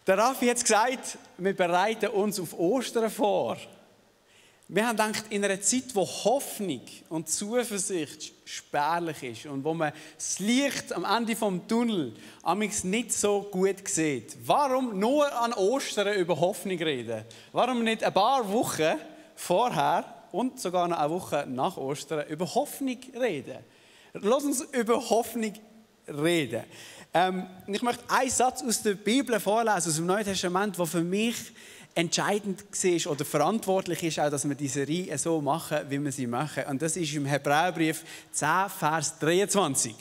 Der Raffi hat gesagt, wir bereiten uns auf Ostern vor. Wir haben gedacht, in einer Zeit, wo Hoffnung und Zuversicht spärlich ist und wo man das Licht am Ende des Tunnels amigs nicht so gut sieht, warum nur an Ostern über Hoffnung reden? Warum nicht ein paar Wochen vorher und sogar noch eine Woche nach Ostern über Hoffnung reden? Lass uns über Hoffnung reden. Ich möchte einen Satz aus der Bibel vorlesen, aus dem Neuen Testament, der für mich entscheidend war oder verantwortlich ist, auch, dass wir diese Serie so machen, wie wir sie machen. Und das ist im Hebräerbrief 10, Vers 23.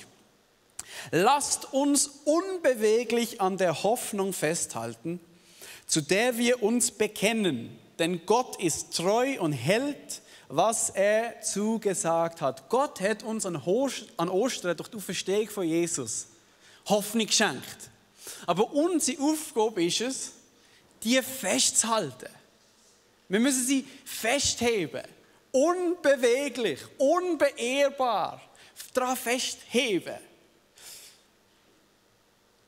Lasst uns unbeweglich an der Hoffnung festhalten, zu der wir uns bekennen. Denn Gott ist treu und hält, was er zugesagt hat. Gott hat uns an Ostern durch die Auferstehung von Jesus Hoffnung geschenkt. Aber unsere Aufgabe ist es, die festzuhalten. Wir müssen sie festheben. Unbeweglich, unbeirrbar. Daran festheben.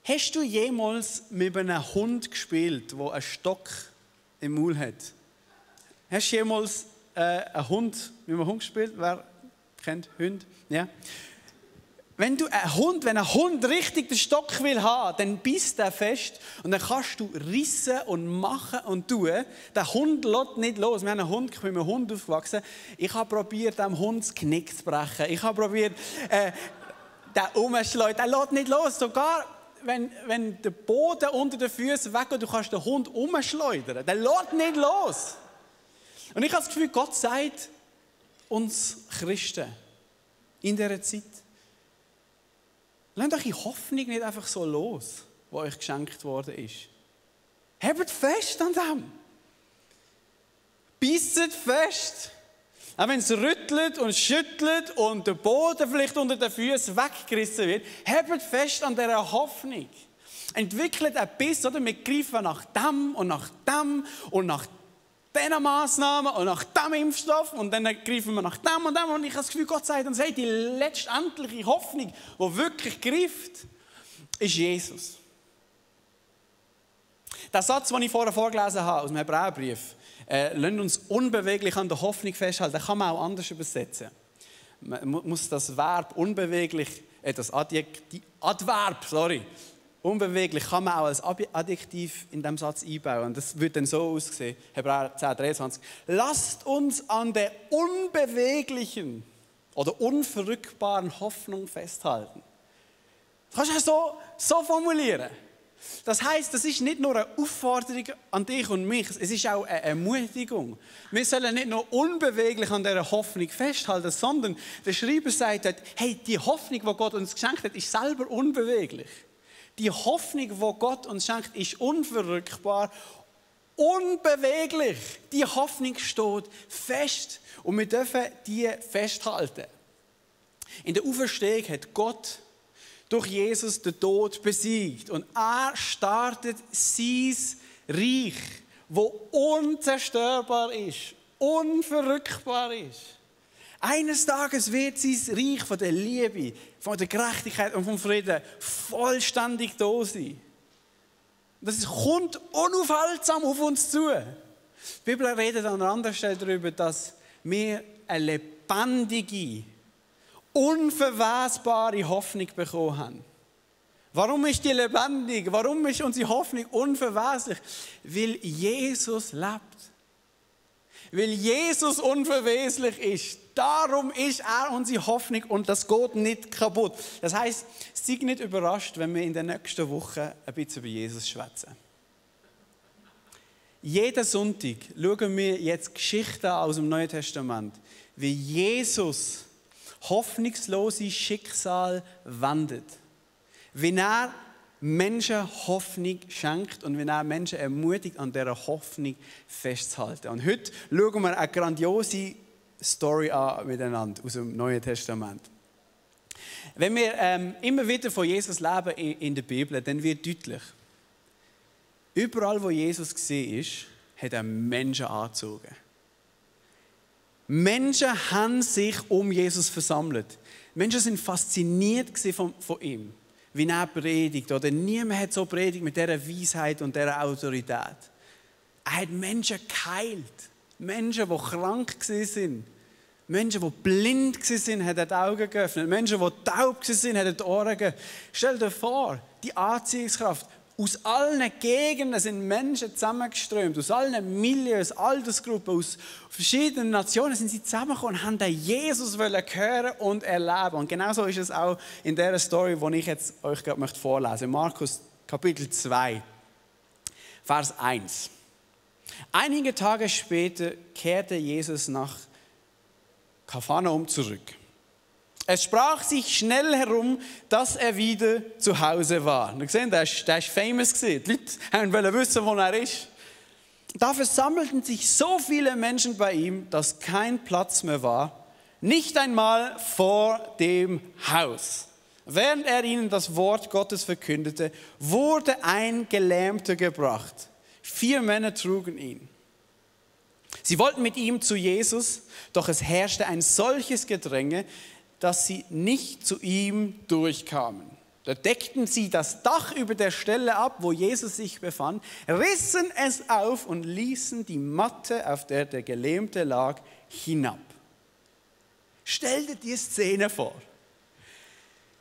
Hast du jemals mit einem Hund gespielt, der einen Stock im Maul hat? Hast du jemals einen Hund mit einem Hund gespielt? Wer kennt Hunde? Ja. Wenn ein Hund richtig den Stock will haben, dann beißt er fest und dann kannst du rissen und machen und tun. Der Hund lässt nicht los. Wir haben einen Hund, ich bin mit einem Hund aufgewachsen. Ich habe probiert, dem Hund das Knick zu brechen. Ich habe probiert, den umzuschleudern. Der lässt nicht los. Sogar wenn der Boden unter den Füßen weggeht, du kannst den Hund umschleudern. Der lässt nicht los. Und ich habe das Gefühl, Gott sagt uns Christen in dieser Zeit, lasst euch die Hoffnung nicht einfach so los, die euch geschenkt worden ist. Hebt fest an dem. Beisset fest. Auch wenn es rüttelt und schüttelt und der Boden vielleicht unter den Füßen weggerissen wird, hebt fest an dieser Hoffnung. Entwickelt ein Biss, oder? Wir greifen nach dem und nach dem und nach diesen Massnahmen und nach diesem Impfstoff und dann greifen wir nach dem und dem. Und ich habe das Gefühl, Gott sagt uns, hey, die letztendliche Hoffnung, die wirklich greift, ist Jesus. Der Satz, den ich vorher vorgelesen habe, aus dem Hebräerbrief, lasst uns unbeweglich an der Hoffnung festhalten, den kann man auch anders übersetzen. Man muss das Verb unbeweglich, unbeweglich kann man auch als Adjektiv in diesem Satz einbauen. Und das wird dann so aussehen, Hebräer 10, 23. Lasst uns an der unbeweglichen oder unverrückbaren Hoffnung festhalten. Das kannst du ja so formulieren. Das heisst, das ist nicht nur eine Aufforderung an dich und mich, es ist auch eine Ermutigung. Wir sollen nicht nur unbeweglich an dieser Hoffnung festhalten, sondern der Schreiber sagt, hey, die Hoffnung, die Gott uns geschenkt hat, ist selber unbeweglich. Die Hoffnung, die Gott uns schenkt, ist unverrückbar, unbeweglich. Die Hoffnung steht fest und wir dürfen die festhalten. In der Auferstehung hat Gott durch Jesus den Tod besiegt und er startet sein Reich, das unzerstörbar ist, unverrückbar ist. Eines Tages wird sein Reich von der Liebe, von der Gerechtigkeit und vom Frieden vollständig da sein. Das kommt unaufhaltsam auf uns zu. Die Bibel redet an einer anderen Stelle darüber, dass wir eine lebendige, unverwesbare Hoffnung bekommen haben. Warum ist die lebendig? Warum ist unsere Hoffnung unverweslich? Weil Jesus lebt. Weil Jesus unverweslich ist. Darum ist er unsere Hoffnung und das geht nicht kaputt. Das heisst, seid nicht überrascht, wenn wir in den nächsten Wochen ein bisschen über Jesus schwätzen. Jeden Sonntag schauen wir jetzt Geschichten aus dem Neuen Testament, wie Jesus hoffnungslose Schicksal wendet. Wie er Menschen Hoffnung schenkt und wie er Menschen ermutigt, an dieser Hoffnung festzuhalten. Und heute schauen wir eine grandiose Story an miteinander aus dem Neuen Testament. Wenn wir immer wieder von Jesus leben in der Bibel, dann wird deutlich, überall wo Jesus war, hat er Menschen angezogen. Menschen haben sich um Jesus versammelt. Menschen sind fasziniert von ihm. wie er predigt. Oder niemand hat so predigt mit dieser Weisheit und dieser Autorität. Er hat Menschen geheilt. Menschen, die krank waren. Menschen, die blind waren, hat er die Augen geöffnet. Menschen, die taub waren, hat er die Ohren geöffnet. Stell dir vor, die Anziehungskraft. Aus allen Gegenden sind Menschen zusammengeströmt, aus allen Milieus, Altersgruppen, aus verschiedenen Nationen sind sie zusammengekommen und haben den Jesus hören und erleben. Und genauso ist es auch in der Story, die ich jetzt euch gerade vorlesen möchte. Markus Kapitel 2, Vers 1. Einige Tage später kehrte Jesus nach Kapharnaum zurück. Es sprach sich schnell herum, dass er wieder zu Hause war. Und gesehen, der ist famous gewesen. Die Leute wollten wissen, wo er ist. Da versammelten sich so viele Menschen bei ihm, dass kein Platz mehr war, nicht einmal vor dem Haus. Während er ihnen das Wort Gottes verkündete, wurde ein Gelähmter gebracht. 4 Männer trugen ihn. Sie wollten mit ihm zu Jesus, doch es herrschte ein solches Gedränge, dass sie nicht zu ihm durchkamen. Da deckten sie das Dach über der Stelle ab, wo Jesus sich befand, rissen es auf und ließen die Matte, auf der der Gelähmte lag, hinab. Stell dir die Szene vor.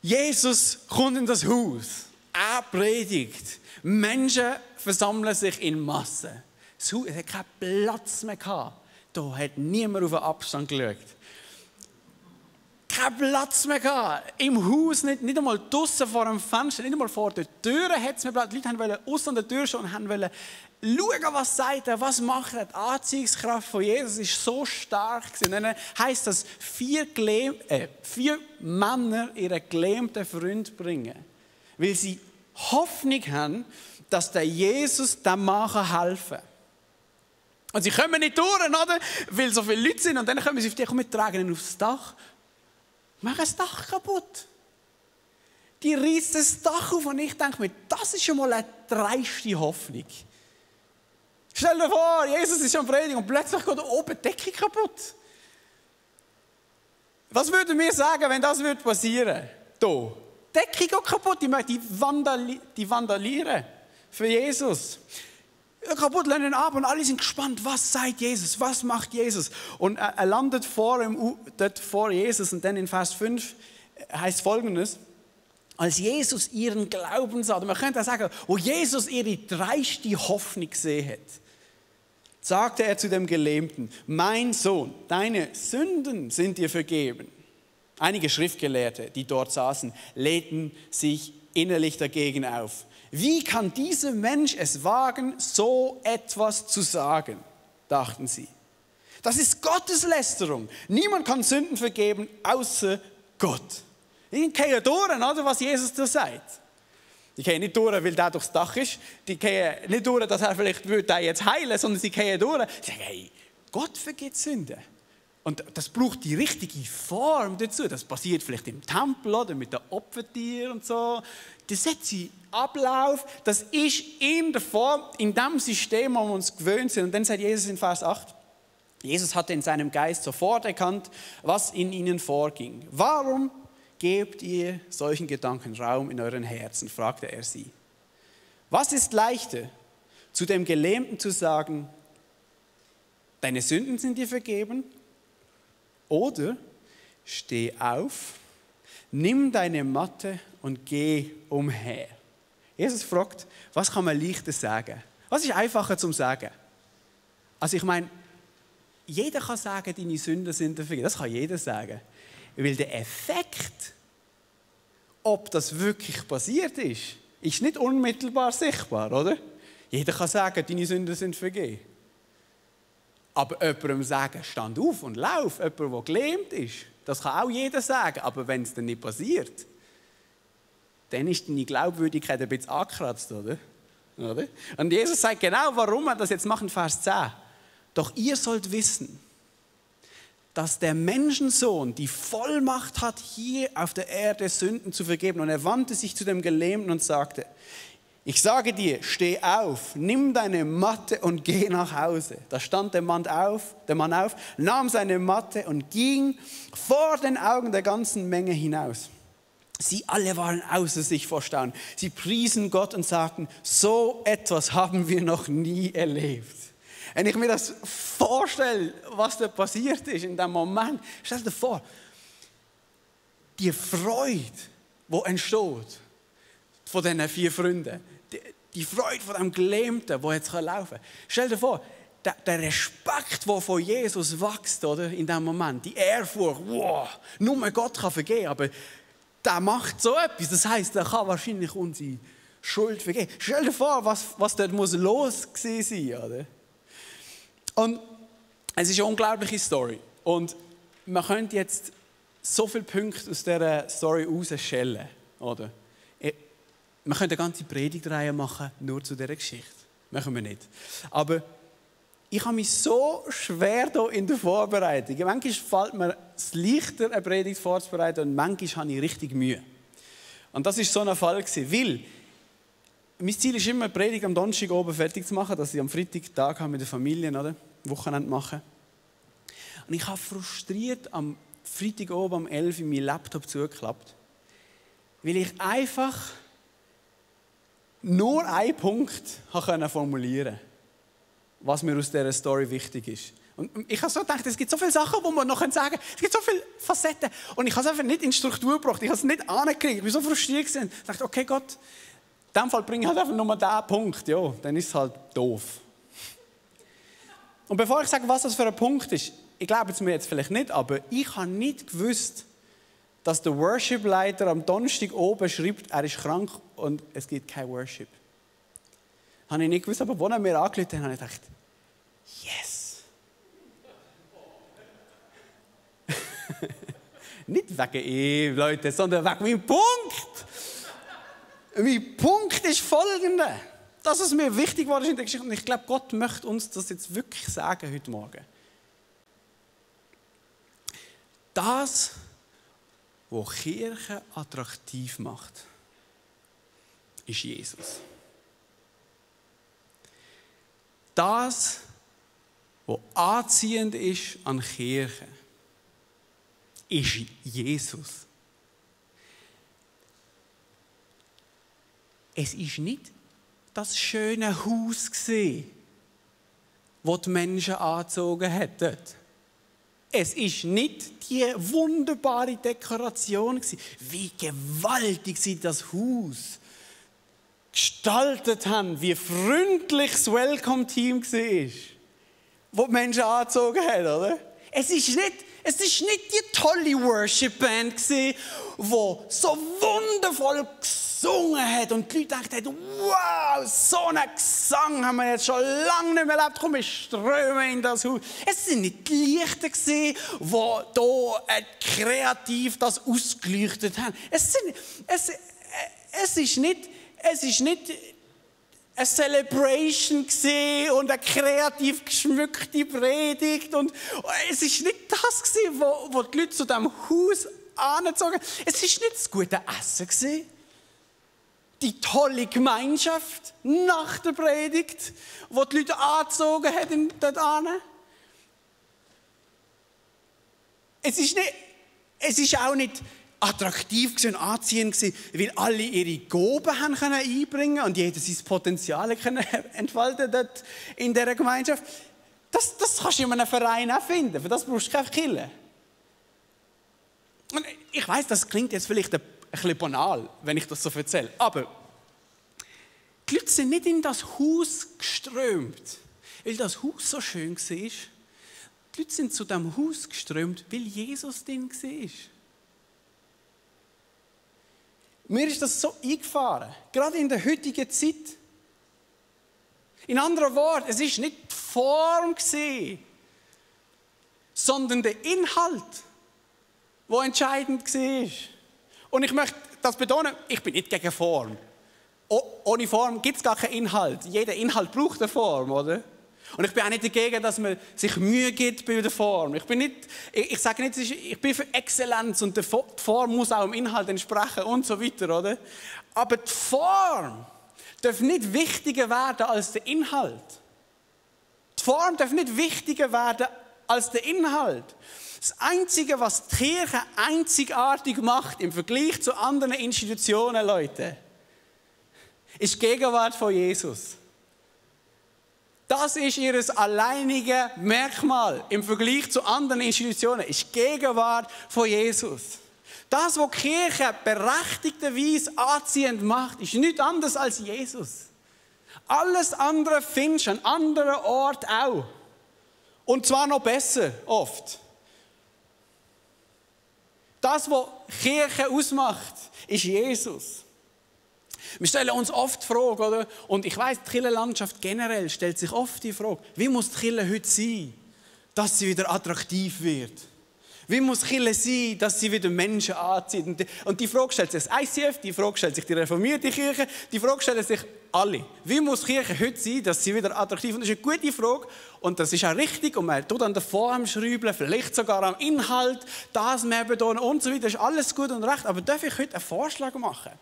Jesus kommt in das Haus, er predigt, Menschen versammeln sich in Massen. Das Haus hat keinen Platz mehr gehabt. Da hat niemand auf den Abstand geschaut. Kein Platz mehr gehabt. Im Haus, nicht einmal draussen vor dem Fenster, nicht einmal vor der Tür hat es mehr Platz. Die Leute wollten aussen an der Tür stehen und wollten schauen, was sagt er, was macht er. Die Anziehungskraft von Jesus war so stark. Und dann heisst das, 4 Männer ihren gelähmten Freund bringen. Weil sie Hoffnung haben, dass der Jesus dem Mann helfen kann. Und sie kommen nicht durch, oder? Weil so viele Leute sind. Und dann kommen sie auf die, wir tragen ihn aufs Dach. Machen das Dach kaputt. Die reißen das Dach auf und ich denke mir, das ist schon mal eine dreiste Hoffnung. Stell dir vor, Jesus ist schon predigen und plötzlich geht da oben die Decke kaputt. Was würden wir sagen, wenn das passieren würde? Die Decke geht kaputt, die vandalieren für Jesus. Kaputt lernen ab und alle sind gespannt, was sagt Jesus, was macht Jesus. Und er landet dort vor Jesus und dann in Vers 5 heißt Folgendes: Als Jesus ihren Glauben sah, man könnte auch sagen, wo Jesus ihre dreiste Hoffnung gesehen hat, sagte er zu dem Gelähmten: Mein Sohn, deine Sünden sind dir vergeben. Einige Schriftgelehrte, die dort saßen, lehnten sich innerlich dagegen auf. Wie kann dieser Mensch es wagen, so etwas zu sagen, dachten sie. Das ist Gotteslästerung. Niemand kann Sünden vergeben, außer Gott. Die gehen durch, oder, was Jesus da sagt. Die gehen nicht durch, weil der durchs Dach ist. Die gehen nicht durch, dass er vielleicht den jetzt heilen, sondern sie gehen durch. Sie sagen, hey, Gott vergibt Sünden. Und das braucht die richtige Form dazu. Das passiert vielleicht im Tempel oder mit den Opfertieren und so. Das hat sie Ablauf. Das ist in der Form, in dem System, wo wir uns gewöhnt sind. Und dann sagt Jesus in Vers 8, Jesus hatte in seinem Geist sofort erkannt, was in ihnen vorging. Warum gebt ihr solchen Gedanken Raum in euren Herzen, fragte er sie. Was ist leichter, zu dem Gelähmten zu sagen, deine Sünden sind dir vergeben? Oder steh auf, nimm deine Matte und geh umher. Jesus fragt, was kann man leichter sagen? Was ist einfacher zum Sagen? Also ich meine, jeder kann sagen, deine Sünden sind dir vergeben. Das kann jeder sagen. Weil der Effekt, ob das wirklich passiert ist nicht unmittelbar sichtbar, oder? Jeder kann sagen, deine Sünden sind vergeben. Aber jemandem sagen, stand auf und lauf, jemand, der gelähmt ist, das kann auch jeder sagen. Aber wenn es dann nicht passiert, dann ist deine Glaubwürdigkeit ein bisschen angekratzt, oder? Und Jesus sagt genau, warum er das jetzt macht in Vers 10. Doch ihr sollt wissen, dass der Menschensohn die Vollmacht hat, hier auf der Erde Sünden zu vergeben. Und er wandte sich zu dem Gelähmten und sagte, ich sage dir, steh auf, nimm deine Matte und geh nach Hause. Da stand der Mann auf, nahm seine Matte und ging vor den Augen der ganzen Menge hinaus. Sie alle waren außer sich vor Staunen. Sie priesen Gott und sagten, so etwas haben wir noch nie erlebt. Wenn ich mir das vorstelle, was da passiert ist in dem Moment, stell dir vor, die Freude, die entsteht von diesen 4 Freunden, die Freude von dem Gelähmten, der jetzt laufen kann. Stell dir vor, der Respekt, der von Jesus wächst, oder, in dem Moment, die Ehrfurcht, wow, nur Gott kann vergeben, aber der macht so etwas, das heisst, er kann wahrscheinlich unsere Schuld vergeben. Stell dir vor, was dort los gewesen sein, oder? Und es ist eine unglaubliche Story. Und man könnte jetzt so viele Punkte aus dieser Story herausschälen, oder? Man könnte eine ganze Predigtreihe machen, nur zu dieser Geschichte. Machen wir nicht. Aber ich habe mich so schwer hier in der Vorbereitung. Manchmal fällt mir es leichter, eine Predigt vorzubereiten und manchmal habe ich richtig Mühe. Und das war so ein Fall, weil mein Ziel ist immer, eine Predigt am Donnerstag oben fertig zu machen, dass ich am Freitag Tag habe mit der Familie, oder? Wochenende machen. Und ich habe frustriert am Freitag oben um 11 Uhr meinen Laptop zugeklappt, weil ich einfach nur einen Punkt formulieren konnte, was mir aus dieser Story wichtig ist. Und ich habe so gedacht, es gibt so viele Sachen, die man noch sagen kann. Es gibt so viele Facetten. Und ich habe es einfach nicht in Struktur gebracht. Ich habe es nicht angekriegt. Ich war so frustriert. Ich dachte, okay Gott, in diesem Fall bringe ich halt einfach nur diesen Punkt. Ja, dann ist es halt doof. Und bevor ich sage, was das für ein Punkt ist, ich glaube es mir jetzt vielleicht nicht, aber ich habe nicht gewusst, dass der Worship-Leiter am Donnerstag oben schreibt, er ist krank und es gibt kein Worship. Das habe ich nicht gewusst, aber als er mir angerufen hat, habe ich gedacht, yes. Nicht wegen ihm, Leute, sondern wegen meinem Punkt. Mein Punkt ist folgender, dass es mir wichtig war in der Geschichte. Und ich glaube, Gott möchte uns das jetzt wirklich sagen heute Morgen. Das, was Kirche attraktiv macht, ist Jesus. Das, was anziehend ist an Kirche, ist Jesus. Es ist nicht das schöne Haus gewesen, das die Menschen angezogen hätten. Es ist nicht die wunderbare Dekoration gewesen. Wie gewaltig sie das Haus gestaltet haben, wie freundlich das Welcome-Team war, das die Menschen angezogen hat, oder? Es ist nicht die tolle Worship-Band gewesen, die so wundervoll gesungen hat und die Leute dachten, wow, so einen Gesang haben wir jetzt schon lange nicht mehr erlebt, komm, wir strömen in das Haus. Es sind nicht die Lichter gewesen, die hier kreativ das ausgeleuchtet haben. Es ist nicht eine Celebration gewesen und eine kreativ geschmückte Predigt. Und es ist nicht das gewesen, wo die Leute zu diesem Haus angezogen haben. Es ist nicht das gute Essen gewesen. Die tolle Gemeinschaft nach der Predigt, wo die Leute angezogen haben dort an. Es ist auch nicht attraktiv und anziehend gewesen, weil alle ihre Gaben haben können einbringen und jeder sein Potenzial können entfalten dort in dieser Gemeinschaft. Das kannst du in einem Verein auch finden, für das brauchst du keine Kirche. Und ich weiss, das klingt jetzt vielleicht ein bisschen banal, wenn ich das so erzähle, aber die Leute sind nicht in das Haus geströmt, weil das Haus so schön war. Die Leute sind zu diesem Haus geströmt, weil Jesus drin war. Mir ist das so eingefahren, gerade in der heutigen Zeit. In anderen Worten, es war nicht die Form, sondern der Inhalt, der entscheidend war. Und ich möchte das betonen, ich bin nicht gegen Form. Ohne Form gibt es gar keinen Inhalt. Jeder Inhalt braucht eine Form, oder? Und ich bin auch nicht dagegen, dass man sich Mühe gibt bei der Form. Ich sage nicht, ich bin für Exzellenz und die Form muss auch dem Inhalt entsprechen und so weiter, oder? Aber die Form darf nicht wichtiger werden als der Inhalt. Die Form darf nicht wichtiger werden als der Inhalt. Das Einzige, was die Kirche einzigartig macht im Vergleich zu anderen Institutionen, Leute, ist die Gegenwart von Jesus. Das ist ihr alleiniges Merkmal im Vergleich zu anderen Institutionen, ist die Gegenwart von Jesus. Das, was die Kirche berechtigterweise anziehend macht, ist nichts anderes als Jesus. Alles andere findest du an anderen Orten auch. Und zwar noch besser, oft. Das, was Kirche ausmacht, ist Jesus. Wir stellen uns oft die Frage, oder? Und ich weiss, die Kirchenlandschaft generell stellt sich oft die Frage, wie muss die Kirche heute sein, dass sie wieder attraktiv wird? Wie muss die Kirche sein, dass sie wieder Menschen anzieht? Und die Frage stellt sich das ICF, die Frage stellt sich die reformierte Kirche, die Frage stellen sich alle. Wie muss die Kirche heute sein, dass sie wieder attraktiv ist? Das ist eine gute Frage und das ist auch richtig. Und man tut an der Form schrauben, vielleicht sogar am Inhalt, das mehr betonen und so weiter. Das ist alles gut und recht. Aber darf ich heute einen Vorschlag machen?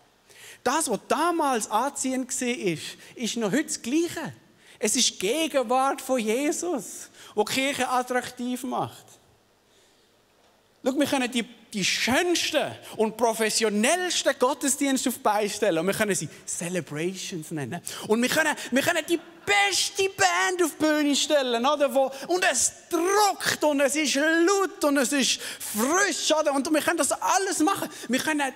Das, was damals anziehend war, ist noch heute das Gleiche. Es ist die Gegenwart von Jesus, die die Kirche attraktiv macht. Schau, wir können die schönsten und professionellsten Gottesdienste auf die Beine stellen. Und wir können sie Celebrations nennen. Und wir können die beste Band auf die Bühne stellen. Oder? Und es druckt und es ist laut und es ist frisch. Oder? Und wir können das alles machen. Wir können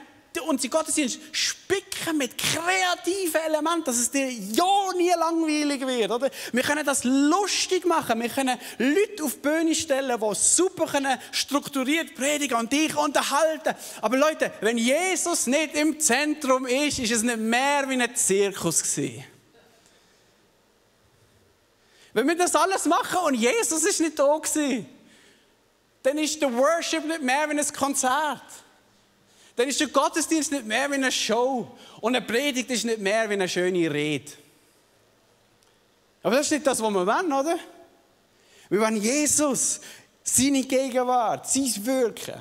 unsere Gottesdienste spicken mit kreativen Elementen, dass es dir ja nie langweilig wird. Oder? Wir können das lustig machen. Wir können Leute auf die Bühne stellen, die super strukturiert predigen und dich unterhalten. Aber Leute, wenn Jesus nicht im Zentrum ist, ist es nicht mehr wie ein Zirkus gewesen. Wenn wir das alles machen und Jesus ist nicht da gewesen, dann ist der Worship nicht mehr wie ein Konzert. Dann ist der Gottesdienst nicht mehr wie eine Show. Und eine Predigt ist nicht mehr wie eine schöne Rede. Aber das ist nicht das, was wir wollen, oder? Wir wollen Jesus, seine Gegenwart, sein Wirken.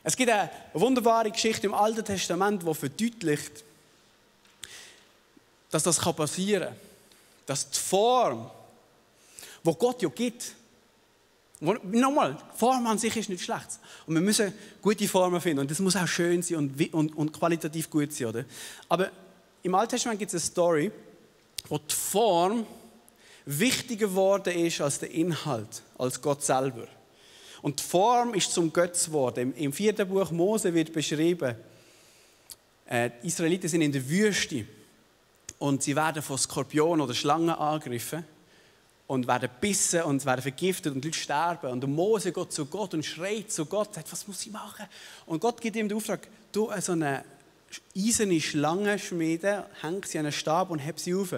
Es gibt eine wunderbare Geschichte im Alten Testament, die verdeutlicht, dass das passieren kann. Dass die Form, die Gott ja gibt, nochmal, die Form an sich ist nicht schlecht. Und wir müssen gute Formen finden. Und das muss auch schön sein und qualitativ gut sein. Oder? Aber im Alten Testament gibt es eine Story, wo die Form wichtiger geworden ist als der Inhalt, als Gott selber. Und die Form ist zum Götz geworden. Im 4. Buch Mose wird beschrieben, die Israeliten sind in der Wüste und sie werden von Skorpionen oder Schlangen angegriffen. Und werden bissen und werden vergiftet und die Leute sterben. Und der Mose geht zu Gott und schreit zu Gott, sagt, was muss ich machen? Und Gott gibt ihm den Auftrag, du so eine eiserne Schlange schmieden, häng sie an einen Stab und heb sie auf.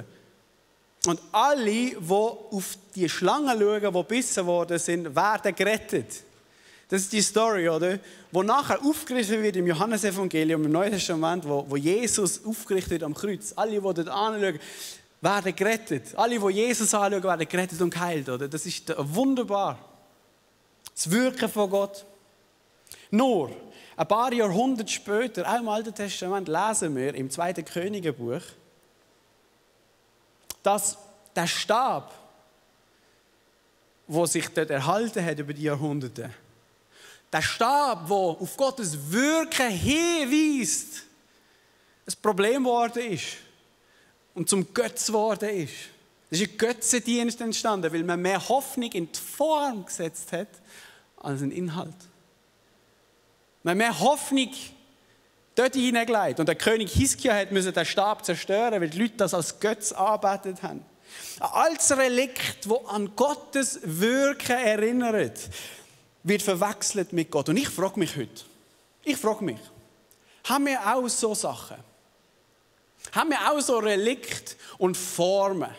Und alle, die auf die Schlangen schauen, die gebissen worden sind, werden gerettet. Das ist die Story, oder? Wo nachher aufgerichtet wird im Johannesevangelium, im Neuen Testament, wo Jesus aufgerichtet wird am Kreuz. Alle, die dort anschauen, werden gerettet. Alle, die Jesus anschauen, werden gerettet und geheilt. Oder? Das ist wunderbar. Das Wirken von Gott. Nur, ein paar Jahrhunderte später, auch im Alten Testament, lesen wir im 2. Königebuch, dass der Stab, der sich dort erhalten hat über die Jahrhunderte, der Stab, der auf Gottes Wirken hinweist, ein Problem geworden ist. Und zum Götz geworden ist. Es ist ein Götzendienst entstanden, weil man mehr Hoffnung in die Form gesetzt hat, als in den Inhalt. Man hat mehr Hoffnung dort hineingelegt. Und der König Hiskia musste den Stab zerstören, weil die Leute das als Götz angebetet haben. Als Relikt, das an Gottes Wirken erinnert, wird verwechselt mit Gott. Und ich frage mich heute, haben wir auch so Sachen? Haben wir auch so Relikte und Formen?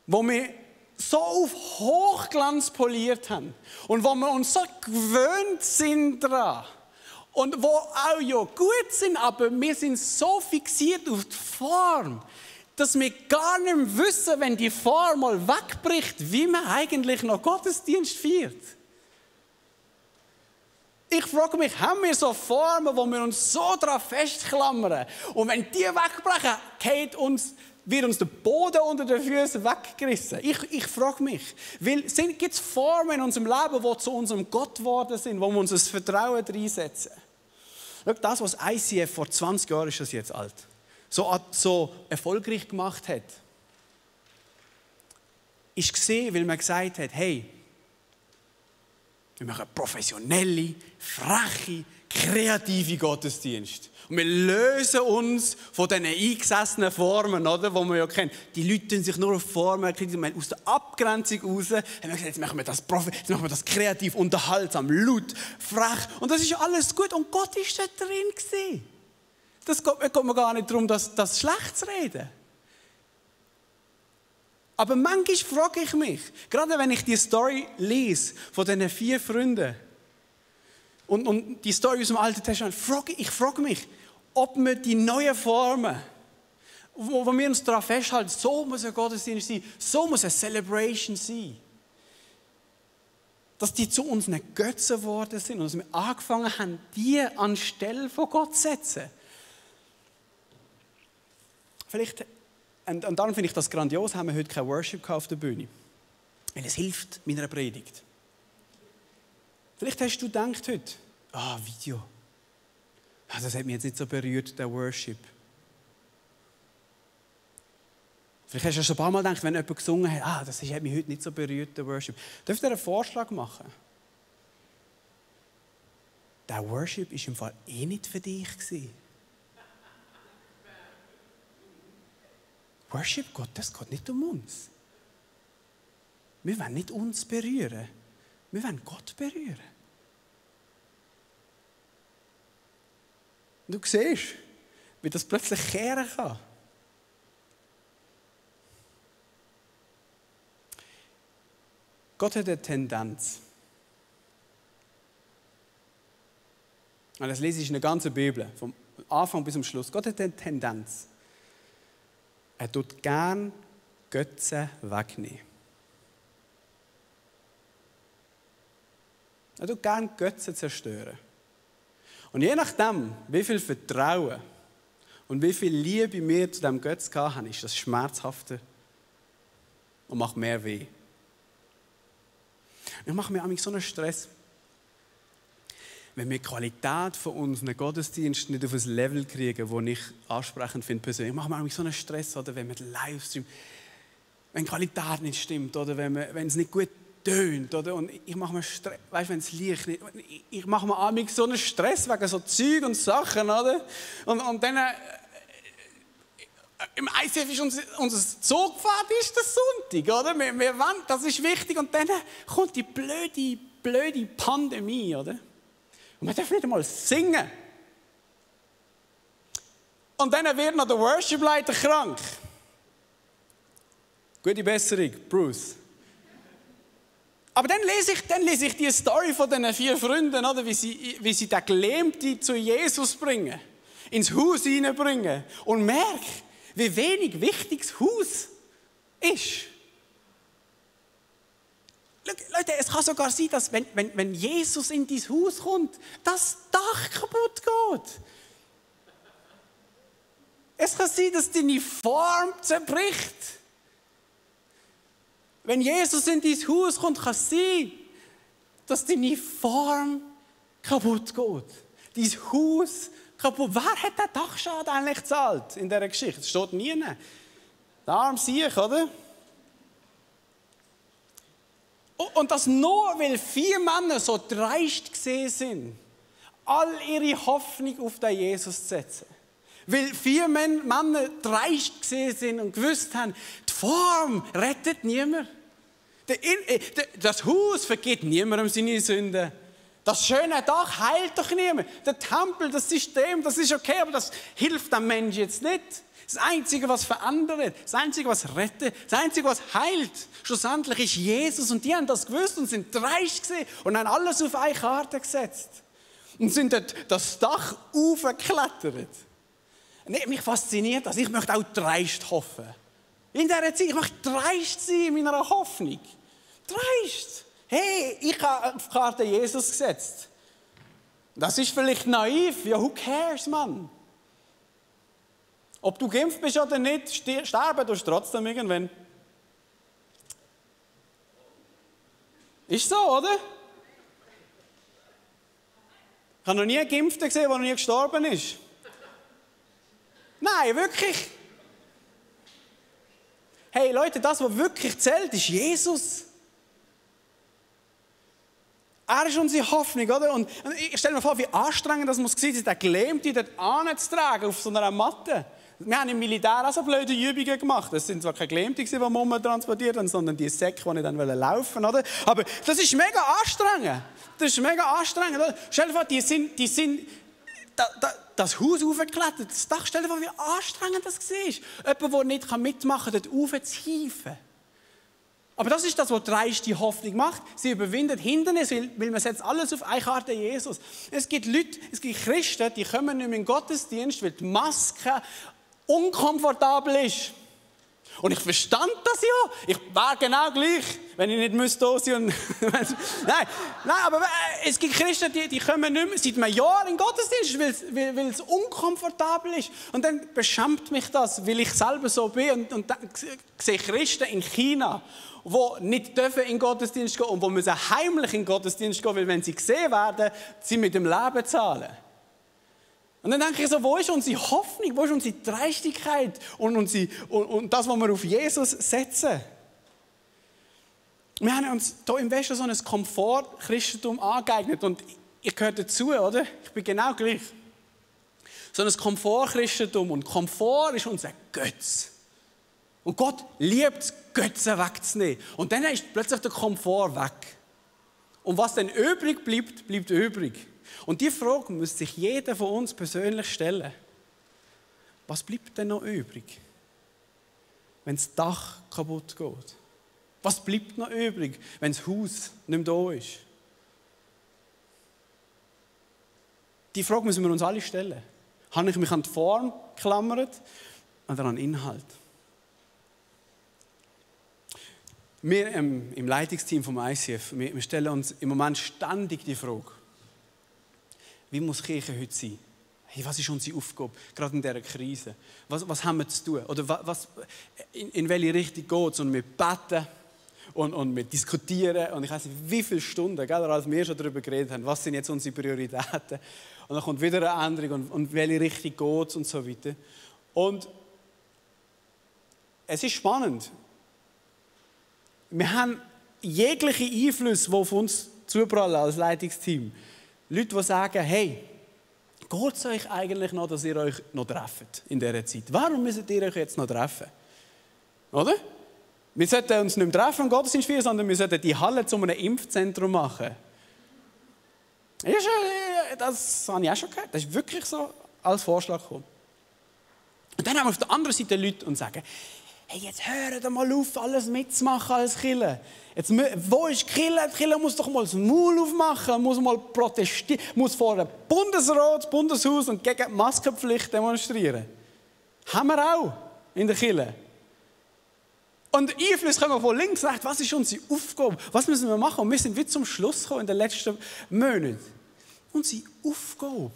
Wo wir so auf Hochglanz poliert haben und wo wir uns so gewöhnt sind daran und wo auch ja gut sind, aber wir sind so fixiert auf die Form, dass wir gar nicht mehr wissen, wenn die Form mal wegbricht, wie man eigentlich noch Gottesdienst feiert. Ich frage mich, haben wir so Formen, wo wir uns so daran festklammern? Und wenn die wegbrechen, geht uns wird uns der Boden unter den Füßen weggerissen. Ich frage mich, gibt es Formen in unserem Leben, die zu unserem Gott geworden sind, wo wir unser Vertrauen reinsetzen? Schau, das, was ICF vor 20 Jahren ist das jetzt alt, so erfolgreich gemacht hat, ist gesehen, weil man gesagt hat, hey, wir machen professionelle, freche, kreative Gottesdienste. Und wir lösen uns von diesen eingesessenen Formen, oder, die man ja kennt. Die Leute tun sich nur auf Formen, aus der Abgrenzung raus, haben wir gesagt, jetzt machen wir das kreativ, unterhaltsam, laut, frech. Und das ist alles gut. Und Gott war da drin gewesen. Es geht mir gar nicht darum, das schlecht zu reden. Aber manchmal frage ich mich, gerade wenn ich die Story lese von diesen 4 Freunden und die Story aus dem Alten Testament, ich frage mich, ob wir die neuen Formen, wo wir uns daran festhalten, so muss ein Gottesdienst sein, so muss eine Celebration sein, dass die zu unseren Götzen geworden sind und dass wir angefangen haben, die anstelle von Gott zu setzen. Vielleicht, und dann finde ich das grandios, haben wir heute kein Worship auf der Bühne. Weil es hilft meiner Predigt. Vielleicht hast du gedacht heute, Video. Das hat mich jetzt nicht so berührt, der Worship. Vielleicht hast du schon ein paar Mal gedacht, wenn jemand gesungen hat, das hat mich heute nicht so berührt, der Worship. Dürft ihr einen Vorschlag machen? Der Worship war im Fall nicht für dich. Worship Gott, das geht nicht um uns. Wir wollen nicht uns berühren. Wir wollen Gott berühren. Und du siehst, wie das plötzlich kehren kann. Gott hat eine Tendenz. Und das lese ich in der ganzen Bibel, vom Anfang bis zum Schluss. Gott hat eine Tendenz. Er tut gern Götzen wegnehmen. Er tut gern Götzen zerstören. Und je nachdem, wie viel Vertrauen und wie viel Liebe wir zu diesem Götzen hatten, ist das schmerzhafter und macht mehr weh. Ich mache mir so einen Stress, wenn wir die Qualität von unseren Gottesdiensten nicht auf ein Level kriegen, das ich ansprechend finde persönlich. Ich mache mir so einen Stress, oder wenn wir den Livestream, wenn die Qualität nicht stimmt, oder wenn es nicht gut tönt, oder? Und ich mache mir Stress, weißt, wenn das Licht nicht, ich mache mir so einen Stress wegen so Zeug und Sachen, oder? Und dann im ICF ist unser Zugfahrt ist der Sonntag, oder? Wir wollen, das ist wichtig, und dann kommt die blöde Pandemie, oder? Und man darf nicht einmal singen. Und dann wird noch der Worship-Leiter krank. Gute Besserung, Bruce. Aber dann lese ich die Story von diesen 4 Freunden, oder? Wie sie den Gelähmten zu Jesus bringen, ins Haus hineinbringen und merke, wie wenig wichtig das Haus ist. Leute, es kann sogar sein, dass wenn Jesus in dein Haus kommt, das Dach kaputt geht. Es kann sein, dass deine Form zerbricht. Wenn Jesus in dein Haus kommt, kann es sein, dass deine Form kaputt geht. Dein Haus kaputt. Wer hat den Dachschaden eigentlich gezahlt in dieser Geschichte? Das steht nie. Der arme Sieg, oder? Und das nur, weil 4 Männer so dreist gesehen sind, all ihre Hoffnung auf den Jesus zu setzen. Weil 4 Männer dreist gesehen sind und gewusst haben, die Form rettet niemand. Das Haus vergibt niemandem seine Sünden. Das schöne Dach heilt doch niemand. Der Tempel, das System, das ist okay, aber das hilft dem Menschen jetzt nicht. Das Einzige, was verändert, das Einzige, was rettet, das Einzige, was heilt, schlussendlich ist Jesus. Und die haben das gewusst und sind dreist gewesen und haben alles auf eine Karte gesetzt. Und sind dort das Dach aufgeklettert. Mich fasziniert das. Ich möchte auch dreist hoffen. In dieser Zeit, ich möchte dreist sein in meiner Hoffnung. Dreist. Hey, ich habe auf die Karte Jesus gesetzt. Das ist vielleicht naiv. Ja, who cares, Mann? Ob du geimpft bist oder nicht, sterben tust du trotzdem irgendwann. Ist so, oder? Ich habe noch nie einen Geimpften gesehen, der noch nie gestorben ist. Nein, wirklich. Hey Leute, das, was wirklich zählt, ist Jesus. Er ist unsere Hoffnung, oder? Und ich stelle mir vor, wie anstrengend das muss sein, den Gelähmten dort anzutragen auf so einer Matte. Wir haben im Militär auch so blöde Übungen gemacht. Das sind zwar keine Gelähmten, die wir transportiert haben, sondern die Säcke, die nicht dann laufen wollten, oder? Aber das ist mega anstrengend. Das ist mega anstrengend, oder? Stell dir vor, die sind das Haus hochgeklettert, das Dach. Stell dir vor, wie anstrengend das war. Jemand, der nicht mitmachen kann, dort hochzuhieven. Aber das ist das, was die dreiste Hoffnung macht. Sie überwindet Hindernisse, weil man setzt alles auf eine Karte Jesus. Es gibt Leute, es gibt Christen, die kommen nicht mehr in den Gottesdienst, weil die Maske unkomfortabel ist. Und ich verstand das ja. Ich wäre genau gleich, wenn ich nicht da sein müsste. Nein, aber es gibt Christen, die kommen nicht mehr seit einem Jahr in den Gottesdienst, weil es unkomfortabel ist. Und dann beschämt mich das, weil ich selber so bin. Und dann sehe ich Christen in China, die nicht dürfen in den Gottesdienst gehen und die müssen heimlich in den Gottesdienst gehen, weil wenn sie gesehen werden, sie mit dem Leben zahlen. Und dann denke ich so, wo ist unsere Hoffnung, wo ist unsere Dreistigkeit und das, was wir auf Jesus setzen? Wir haben uns hier im Westen so ein Komfort-Christentum angeeignet und ich gehöre dazu, oder? Ich bin genau gleich. So ein Komfort-Christentum und Komfort ist unser Götz. Und Gott liebt es, Götzen wegzunehmen. Und dann ist plötzlich der Komfort weg. Und was dann übrig bleibt, bleibt übrig. Und diese Frage muss sich jeder von uns persönlich stellen. Was bleibt denn noch übrig, wenn das Dach kaputt geht? Was bleibt noch übrig, wenn das Haus nicht mehr da ist? Die Frage müssen wir uns alle stellen. Habe ich mich an die Form geklammert oder an den Inhalt? Wir im Leitungsteam vom ICF, wir stellen uns im Moment ständig die Frage, wie muss Kirche heute sein? Hey, was ist unsere Aufgabe, gerade in dieser Krise? Was haben wir zu tun? Oder in welche Richtung geht es? Und wir beten und wir diskutieren. Und ich weiß nicht, wie viele Stunden, gell, als wir schon darüber geredet haben, was sind jetzt unsere Prioritäten? Und dann kommt wieder eine Änderung und welche Richtung geht es und so weiter. Und es ist spannend. Wir haben jegliche Einflüsse, die auf uns zuprallen als Leitungsteam. Leute, die sagen, hey, geht es euch eigentlich noch, dass ihr euch noch trefft in dieser Zeit? Warum müsst ihr euch jetzt noch treffen? Oder? Wir sollten uns nicht mehr treffen im Gottesdienst feiern, sondern wir sollten die Halle zu einem Impfzentrum machen. Das habe ich auch schon gehört. Das ist wirklich so als Vorschlag gekommen. Und dann haben wir auf der anderen Seite Leute und sagen, hey, jetzt hört mal auf, alles mitzumachen als Kirche. Jetzt, wo ist die Kirche? Die Kirche muss doch mal das Maul aufmachen, muss mal protestieren, muss vor dem Bundesrat, das Bundeshaus und gegen die Maskenpflicht demonstrieren. Haben wir auch in der Kirche. Und Einflüsse kommen von links, rechts. Was ist unsere Aufgabe? Was müssen wir machen? Und wir sind wie zum Schluss gekommen in den letzten Monaten. Unsere Aufgabe,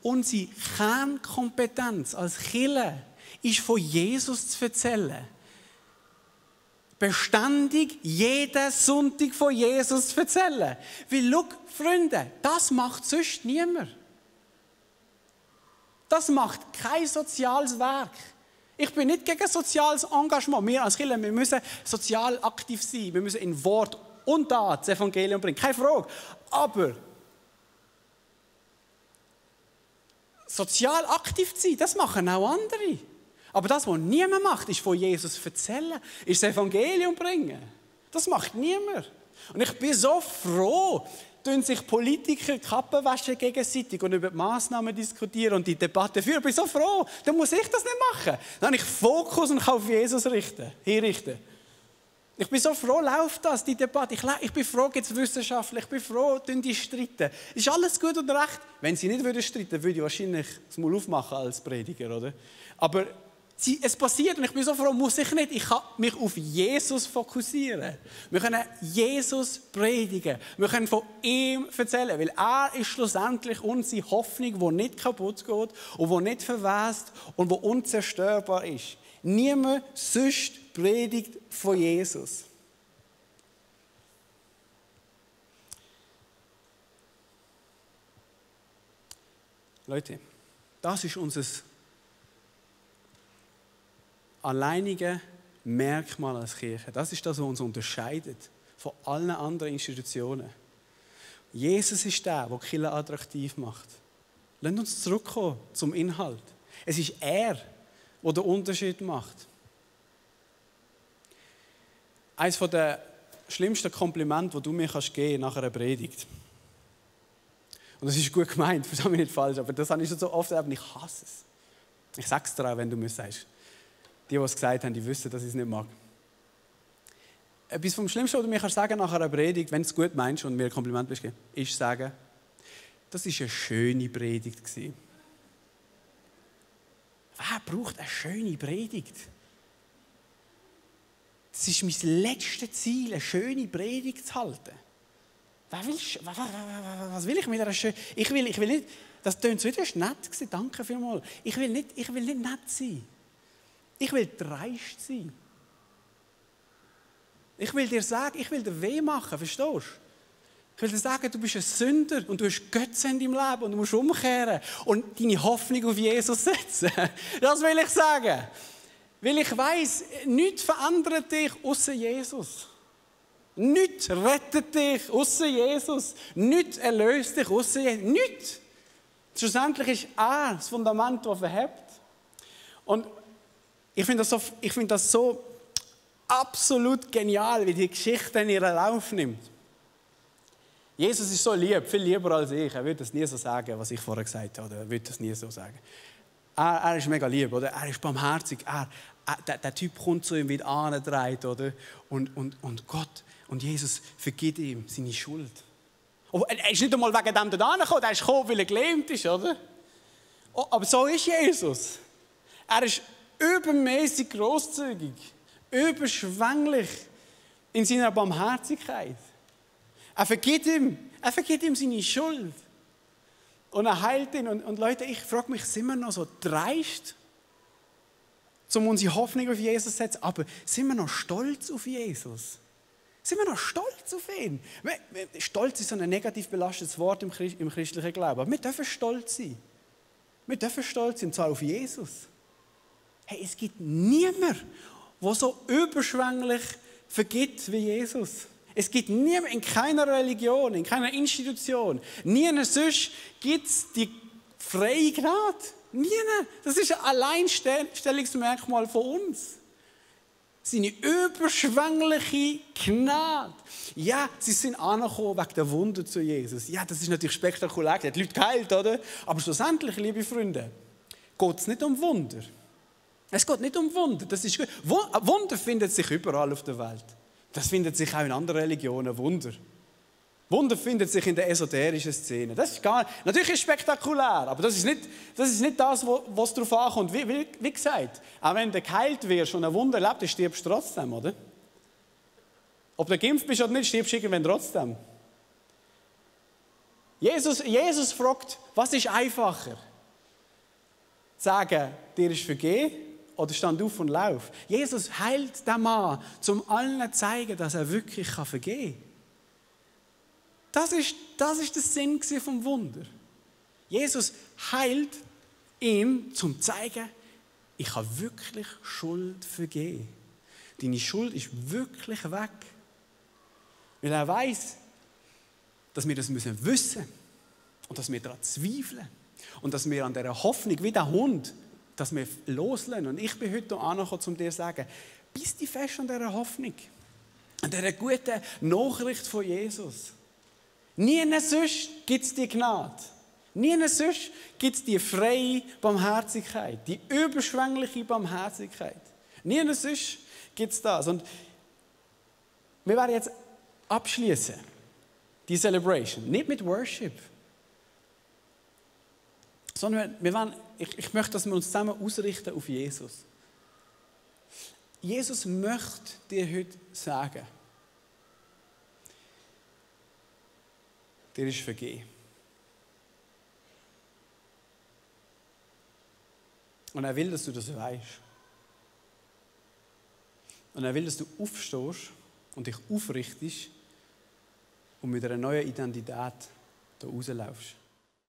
unsere Kernkompetenz als Kirche ist von Jesus zu erzählen. Beständig jeden Sonntag von Jesus zu erzählen. Weil, schau, Freunde, das macht sonst niemand. Das macht kein soziales Werk. Ich bin nicht gegen soziales Engagement. Wir als Kirche, wir müssen sozial aktiv sein. Wir müssen in Wort und Tat das Evangelium bringen. Keine Frage. Aber sozial aktiv zu sein, das machen auch andere. Aber das, was niemand macht, ist von Jesus erzählen, ist das Evangelium bringen. Das macht niemand. Und ich bin so froh, dass sich Politiker Kappen waschen gegenseitig und über die Massnahmen diskutieren und die Debatte führen. Ich bin so froh, dann muss ich das nicht machen. Dann habe ich Fokus und kann auf Jesus hinrichten. Ich bin so froh, läuft das, die Debatte. Ich bin froh, gibt es Wissenschaftler, ich bin froh, die streiten. Ist alles gut und recht? Wenn sie nicht streiten würden, würde ich wahrscheinlich das Maul aufmachen als Prediger, oder? Aber Es passiert und ich bin so froh, muss ich nicht. Ich kann mich auf Jesus fokussieren. Wir können Jesus predigen. Wir können von ihm erzählen, weil er ist schlussendlich unsere Hoffnung, die nicht kaputt geht und die nicht verwest und die unzerstörbar ist. Niemand sonst predigt von Jesus. Leute, das ist unser alleinige Merkmal als Kirche. Das ist das, was uns unterscheidet von allen anderen Institutionen. Jesus ist der Kirche attraktiv macht. Lasst uns zurückkommen zum Inhalt. Es ist er, der den Unterschied macht. Eines der schlimmsten Komplimente, die du mir geben kannst nach einer Predigt. Und das ist gut gemeint, verstehe mich nicht falsch, aber das habe ich schon so oft erlebt, ich hasse es. Ich sage es dir auch, wenn du mir sagst. Die es gesagt haben, die wissen, dass ich es nicht mag. Etwas vom Schlimmsten, was du mir sagen nach einer Predigt, wenn du es gut meinst und mir ein Kompliment bist, ist sagen, das war eine schöne Predigt. Wer braucht eine schöne Predigt? Das ist mein letztes Ziel, eine schöne Predigt zu halten. Was will ich mit einer schönen... Ich will nicht... Das tönt so, das war nett, danke vielmals. Ich will nicht nett sein. Ich will dreist sein. Ich will dir sagen, ich will dir weh machen, verstehst du? Ich will dir sagen, du bist ein Sünder und du hast Götze in deinem Leben und du musst umkehren und deine Hoffnung auf Jesus setzen. Das will ich sagen. Weil ich weiss, nichts verändert dich außer Jesus. Nichts rettet dich außer Jesus. Nichts erlöst dich außer Jesus. Nichts. Schlussendlich ist er das Fundament, das verhebt. Und ich finde das so absolut genial, wie die Geschichte in ihren Lauf nimmt. Jesus ist so lieb, viel lieber als ich. Er würde das nie so sagen, was ich vorher gesagt habe. Oder er würde das nie so sagen. Er ist mega lieb, oder? Er ist barmherzig. Der Typ kommt zu ihm wieder andreht, oder? Und Gott und Jesus vergibt ihm seine Schuld. Aber er ist nicht einmal wegen dem da gekommen, er ist gekommen, weil er gelähmt ist, oder? Oh, aber so ist Jesus. Er ist übermäßig grosszügig, überschwänglich in seiner Barmherzigkeit. Er vergibt ihm seine Schuld. Und er heilt ihn. Und Leute, ich frage mich, sind wir noch so dreist, um unsere Hoffnung auf Jesus zu setzen? Aber sind wir noch stolz auf Jesus? Sind wir noch stolz auf ihn? Stolz ist so ein negativ belastetes Wort im christlichen Glauben. Aber wir dürfen stolz sein. Wir dürfen stolz sein, und zwar auf Jesus. Hey, es gibt niemanden, der so überschwänglich vergibt wie Jesus. Es gibt niemanden in keiner Religion, in keiner Institution, niemand sonst gibt es die freie Gnade. Niemand. Das ist ein Alleinstellungsmerkmal von uns. Seine überschwängliche Gnade. Ja, sie sind angekommen wegen der Wunder zu Jesus. Ja, das ist natürlich spektakulär. Die Leute geheilt, oder? Aber schlussendlich, liebe Freunde, geht es nicht um Wunder. Es geht nicht um Wunder. Das ist gut. Wunder findet sich überall auf der Welt. Das findet sich auch in anderen Religionen. Wunder. Wunder findet sich in der esoterischen Szene. Das ist natürlich ist es spektakulär, aber das ist nicht das, was darauf ankommt. Wie gesagt, auch wenn du geheilt wirst und ein Wunder erlebt, stirbst du trotzdem, oder? Ob du geimpft bist oder nicht, stirbst du irgendwann trotzdem. Jesus fragt, was ist einfacher? Sagen, dir ist vergeben oder stand auf und lauf? Jesus heilt den Mann, um allen zu zeigen, dass er wirklich vergeben kann. Das ist der Sinn vom Wunder. Jesus heilt ihn, um zu zeigen, ich kann wirklich Schuld vergeben. Deine Schuld ist wirklich weg. Weil er weiß, dass wir das wissen müssen und dass wir daran zweifeln und dass wir an dieser Hoffnung, wie der Hund, dass wir loslassen. Und ich bin heute angekommen, um dir zu sagen, bist du fest an dieser Hoffnung, an dieser guten Nachricht von Jesus. Nie sonst gibt es die Gnade. Nie sonst gibt es die freie Barmherzigkeit, die überschwängliche Barmherzigkeit. Nie sonst gibt es das. Und wir werden jetzt abschließen, die Celebration. Nicht mit Worship, sondern ich möchte, dass wir uns zusammen ausrichten auf Jesus. Jesus möchte dir heute sagen, dir ist vergeben. Und er will, dass du das weißt. Und er will, dass du aufstehst und dich aufrichtest und mit einer neuen Identität da rauslaufst.